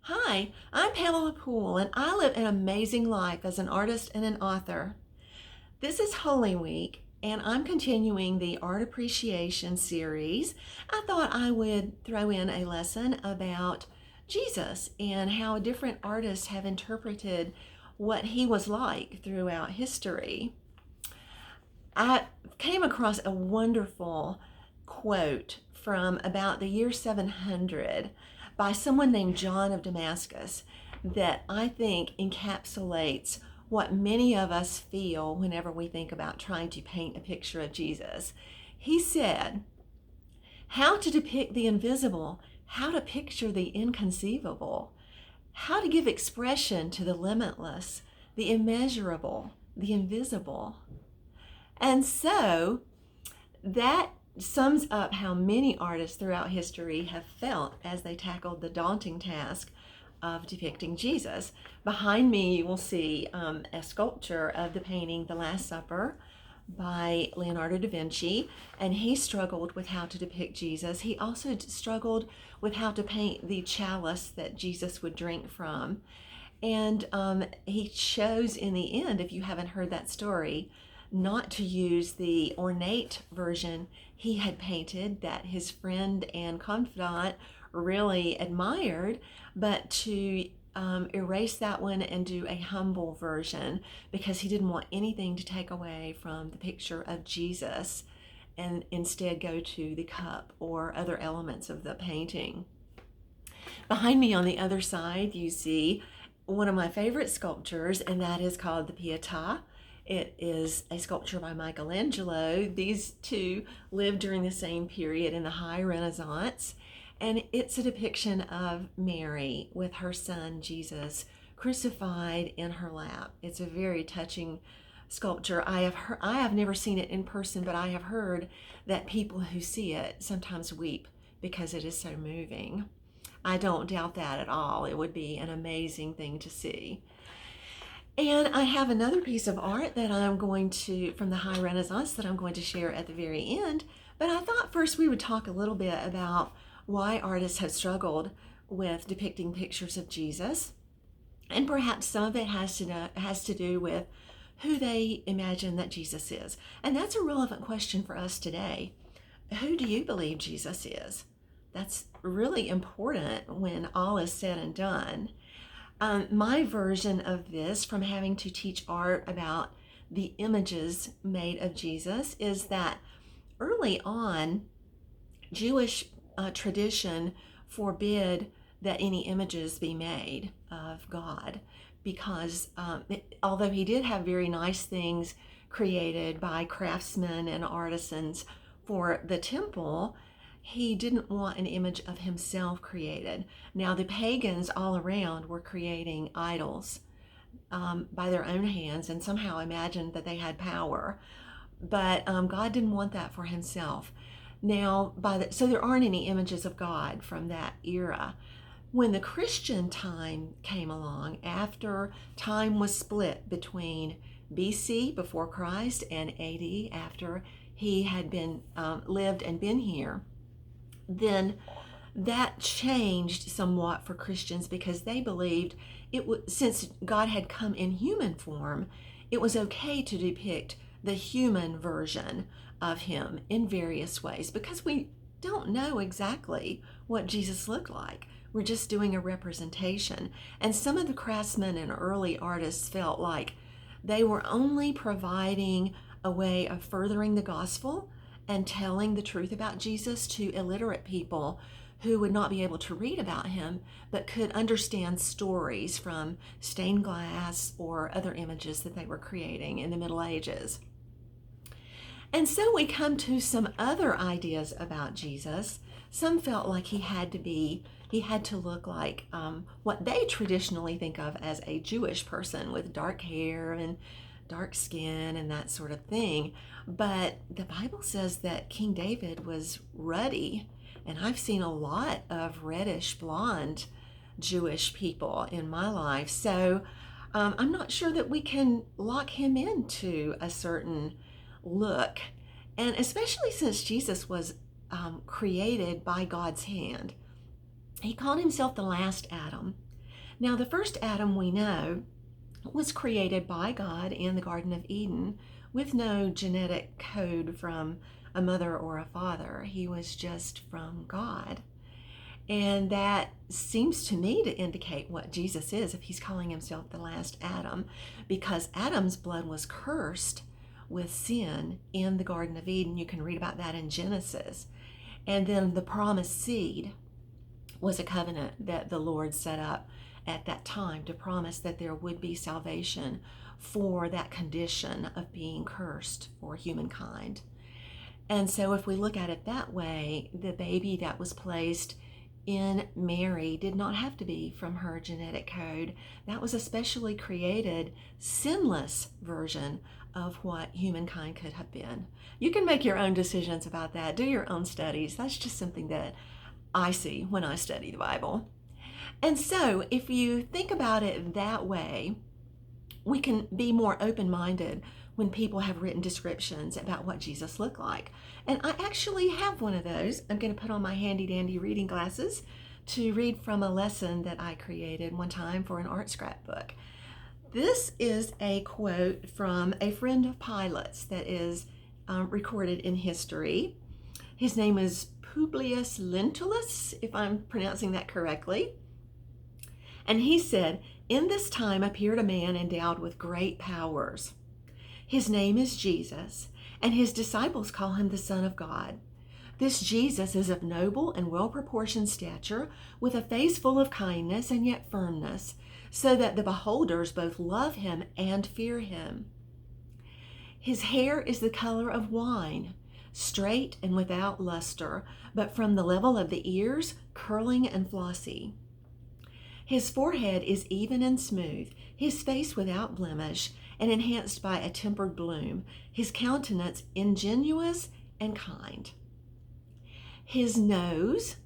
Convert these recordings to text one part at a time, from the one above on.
Hi, I'm Pamela Poole, and I live an amazing life as an artist and an author. This is Holy Week, and I'm continuing the Art Appreciation series. I thought I would throw in a lesson about Jesus and how different artists have interpreted what he was like throughout history. I came across a wonderful quote from about the year 700 by someone named John of Damascus that I think encapsulates what many of us feel whenever we think about trying to paint a picture of Jesus. He said, "How to depict the invisible, how to picture the inconceivable, how to give expression to the limitless, the immeasurable, the invisible." And so that sums up how many artists throughout history have felt as they tackled the daunting task of depicting Jesus. Behind me, you will see a sculpture of the painting The Last Supper by Leonardo da Vinci, and he struggled with how to depict Jesus. He also struggled with how to paint the chalice that Jesus would drink from. And he chose in the end, if you haven't heard that story, not to use the ornate version he had painted that his friend and confidant really admired, but to erase that one and do a humble version because he didn't want anything to take away from the picture of Jesus and instead go to the cup or other elements of the painting. Behind me on the other side, you see one of my favorite sculptures, and that is called the Pietà. It is a sculpture by Michelangelo. These two lived during the same period in the High Renaissance, and it's a depiction of Mary with her son Jesus crucified in her lap. It's a very touching sculpture. I have never seen it in person, but I have heard that people who see it sometimes weep because it is so moving. I don't doubt that at all. It would be an amazing thing to see. And I have another piece of art that I'm going to, from the High Renaissance, that I'm going to share at the very end. But I thought first we would talk a little bit about why artists have struggled with depicting pictures of Jesus. And perhaps some of it has to do with who they imagine that Jesus is. And that's a relevant question for us today. Who do you believe Jesus is? That's really important when all is said and done. My version of this, from having to teach art about the images made of Jesus, is that early on, Jewish tradition forbid that any images be made of God because although he did have very nice things created by craftsmen and artisans for the temple, he didn't want an image of himself created. Now, the pagans all around were creating idols by their own hands and somehow imagined that they had power. But God didn't want that for himself. Now, so there aren't any images of God from that era. When the Christian time came along, after time was split between BC, before Christ, and AD, after he had been lived and been here, then that changed somewhat for Christians because they believed since God had come in human form, it was okay to depict the human version of him in various ways because we don't know exactly what Jesus looked like. We're just doing a representation. And some of the craftsmen and early artists felt like they were only providing a way of furthering the gospel and telling the truth about Jesus to illiterate people who would not be able to read about him but could understand stories from stained glass or other images that they were creating in the Middle Ages. And so we come to some other ideas about Jesus. Some felt like he had to look like what they traditionally think of as a Jewish person with dark hair and dark skin and that sort of thing. But the Bible says that King David was ruddy, and I've seen a lot of reddish blonde Jewish people in my life. So I'm not sure that we can lock him into a certain look. And especially since Jesus was created by God's hand. He called himself the last Adam. Now, the first Adam we know was created by God in the Garden of Eden with no genetic code from a mother or a father. He was just from God. And that seems to me to indicate what Jesus is if he's calling himself the last Adam, because Adam's blood was cursed with sin in the Garden of Eden. You can read about that in Genesis. And then the promised seed was a covenant that the Lord set up at that time to promise that there would be salvation for that condition of being cursed for humankind. And so if we look at it that way, the baby that was placed in Mary did not have to be from her genetic code. That was a specially created, sinless version of what humankind could have been. You can make your own decisions about that, do your own studies. That's just something that I see when I study the Bible. And so if you think about it that way, we can be more open-minded when people have written descriptions about what Jesus looked like. And I actually have one of those. I'm going to put on my handy-dandy reading glasses to read from a lesson that I created one time for an art scrapbook. This is a quote from a friend of Pilate's that is recorded in history. His name is Publius Lentulus, if I'm pronouncing that correctly. And he said, "In this time appeared a man endowed with great powers. His name is Jesus, and his disciples call him the Son of God. This Jesus is of noble and well-proportioned stature, with a face full of kindness and yet firmness, so that the beholders both love him and fear him. His hair is the color of wine, straight and without luster, but from the level of the ears, curling and flossy. His forehead is even and smooth, his face without blemish, and enhanced by a tempered bloom, his countenance ingenuous and kind. His nose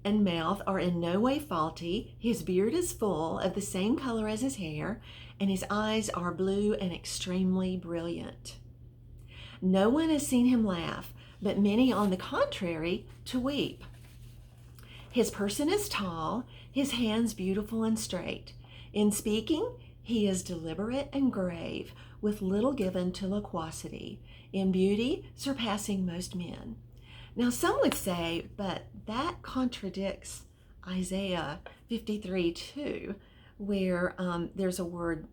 and mouth are in no way faulty, his beard is full, of the same color as his hair, and his eyes are blue and extremely brilliant. No one has seen him laugh, but many, on the contrary, to weep. His person is tall, his hands beautiful and straight. In speaking, he is deliberate and grave, with little given to loquacity, in beauty surpassing most men." Now, some would say, but that contradicts Isaiah 53:2, where there's a word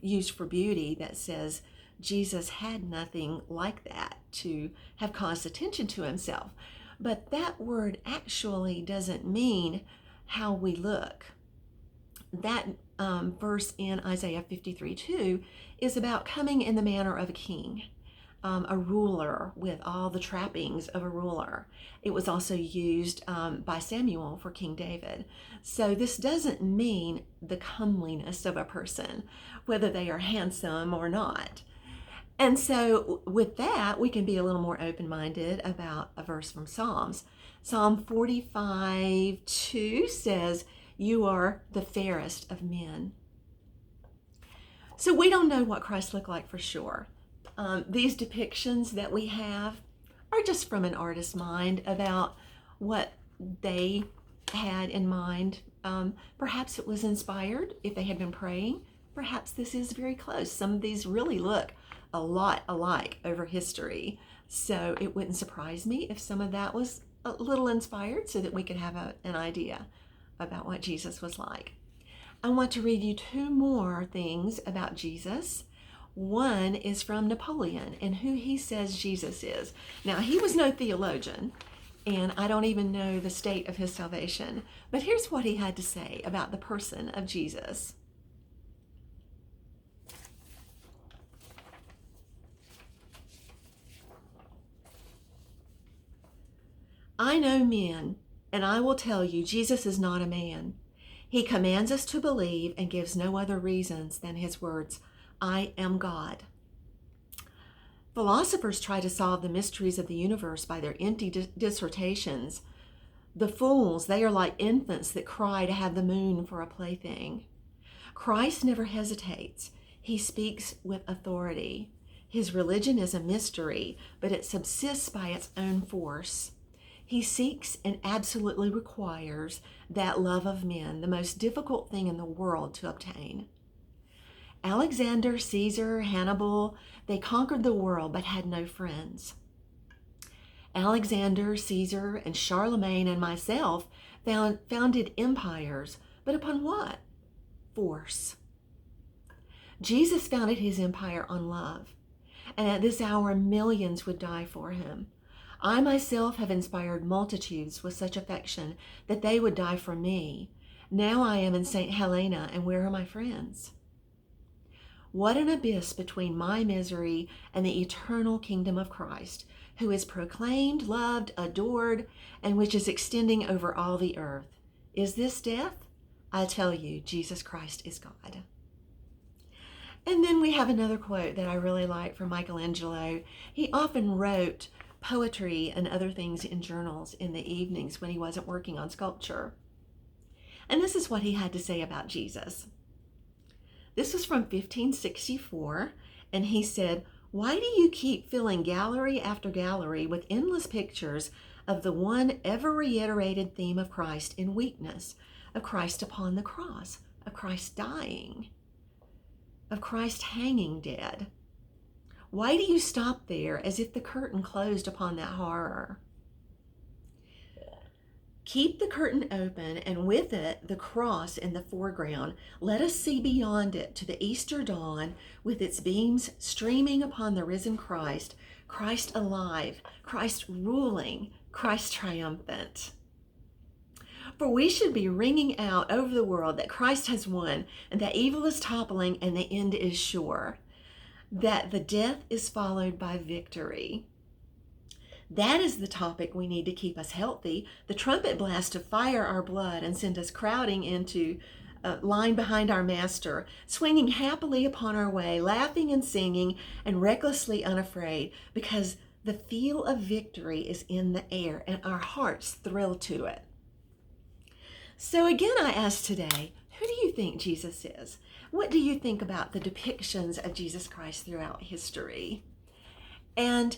used for beauty that says Jesus had nothing like that to have caused attention to himself. But that word actually doesn't mean how we look. That verse in Isaiah 53:2 is about coming in the manner of a king, a ruler with all the trappings of a ruler. It was also used by Samuel for King David. So this doesn't mean the comeliness of a person, whether they are handsome or not. And so with that, we can be a little more open-minded about a verse from Psalms. Psalm 45:2 says, "You are the fairest of men." So we don't know what Christ looked like for sure. These depictions that we have are just from an artist's mind about what they had in mind. Perhaps it was inspired if they had been praying. Perhaps this is very close. Some of these really look a lot alike over history. So it wouldn't surprise me if some of that was a little inspired so that we could have an idea about what Jesus was like. I want to read you two more things about Jesus. One is from Napoleon and who he says Jesus is. Now, he was no theologian, and I don't even know the state of his salvation, but here's what he had to say about the person of Jesus. "I know men, and I will tell you, Jesus is not a man. He commands us to believe and gives no other reasons than his words, 'I am God.' Philosophers try to solve the mysteries of the universe by their empty dissertations. The fools, they are like infants that cry to have the moon for a plaything. Christ never hesitates. He speaks with authority. His religion is a mystery, but it subsists by its own force. He seeks and absolutely requires that love of men, the most difficult thing in the world to obtain. Alexander, Caesar, Hannibal, they conquered the world but had no friends. Alexander, Caesar, and Charlemagne and myself founded empires, but upon what? Force. Jesus founded his empire on love, and at this hour millions would die for him. I myself have inspired multitudes with such affection that they would die for me. Now I am in St. Helena, and where are my friends? What an abyss between my misery and the eternal kingdom of Christ, who is proclaimed, loved, adored, and which is extending over all the earth. Is this death? I tell you, Jesus Christ is God. And then we have another quote that I really like from Michelangelo. He often wrote poetry and other things in journals in the evenings when he wasn't working on sculpture. And this is what he had to say about Jesus. This was from 1564, and he said, "Why do you keep filling gallery after gallery with endless pictures of the one ever reiterated theme of Christ in weakness, of Christ upon the cross, of Christ dying, of Christ hanging dead? Why do you stop there as if the curtain closed upon that horror? Keep the curtain open, and with it the cross in the foreground. Let us see beyond it to the Easter dawn with its beams streaming upon the risen Christ, Christ alive, Christ ruling, Christ triumphant. For we should be ringing out over the world that Christ has won, and that evil is toppling, and the end is sure, that the death is followed by victory." That is the topic we need to keep us healthy, the trumpet blast to fire our blood and send us crowding into line behind our master, swinging happily upon our way, laughing and singing and recklessly unafraid, because the feel of victory is in the air and our hearts thrill to it. So again, I ask today, who do you think Jesus is? What do you think about the depictions of Jesus Christ throughout history? And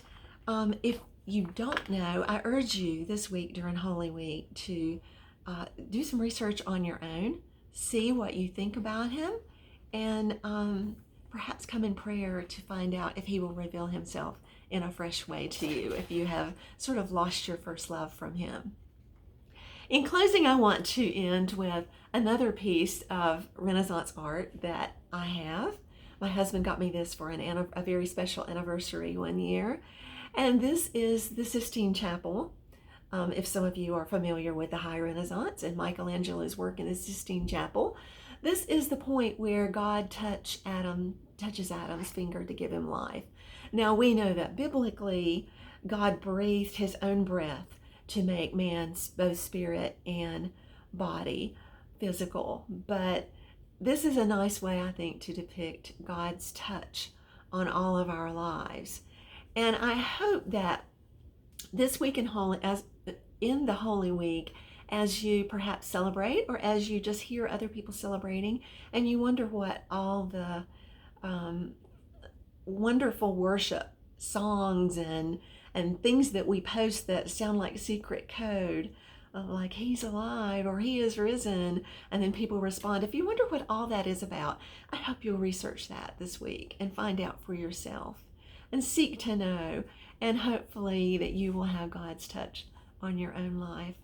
if you don't know, I urge you this week during Holy Week to do some research on your own, see what you think about him, and perhaps come in prayer to find out if he will reveal himself in a fresh way to you, if you have sort of lost your first love from him. In closing, I want to end with another piece of Renaissance art that I have. My husband got me this for a very special anniversary one year. And this is the Sistine Chapel. If some of you are familiar with the High Renaissance and Michelangelo's work in the Sistine Chapel, this is the point where God touches Adam's finger to give him life. Now we know that biblically, God breathed his own breath to make man's both spirit and body physical. But this is a nice way, I think, to depict God's touch on all of our lives. And I hope that this week in the Holy Week, as you perhaps celebrate or as you just hear other people celebrating and you wonder what all the wonderful worship songs and things that we post that sound like secret code, like he's alive or he is risen, and then people respond. If you wonder what all that is about, I hope you'll research that this week and find out for yourself and seek to know, and hopefully that you will have God's touch on your own life.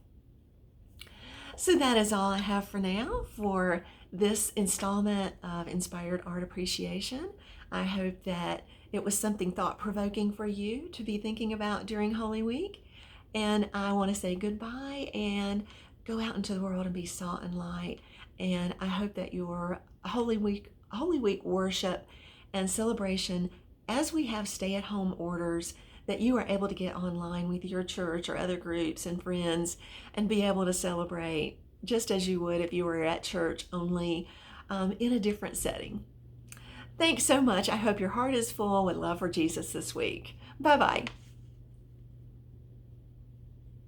So that is all I have for now for this installment of Inspired Art Appreciation. I hope that it was something thought-provoking for you to be thinking about during Holy Week. And I want to say goodbye and go out into the world and be salt and light. And I hope that your Holy Week worship and celebration, as we have stay-at-home orders, that you are able to get online with your church or other groups and friends and be able to celebrate just as you would if you were at church, only in a different setting. Thanks so much. I hope your heart is full with love for Jesus this week. Bye-bye.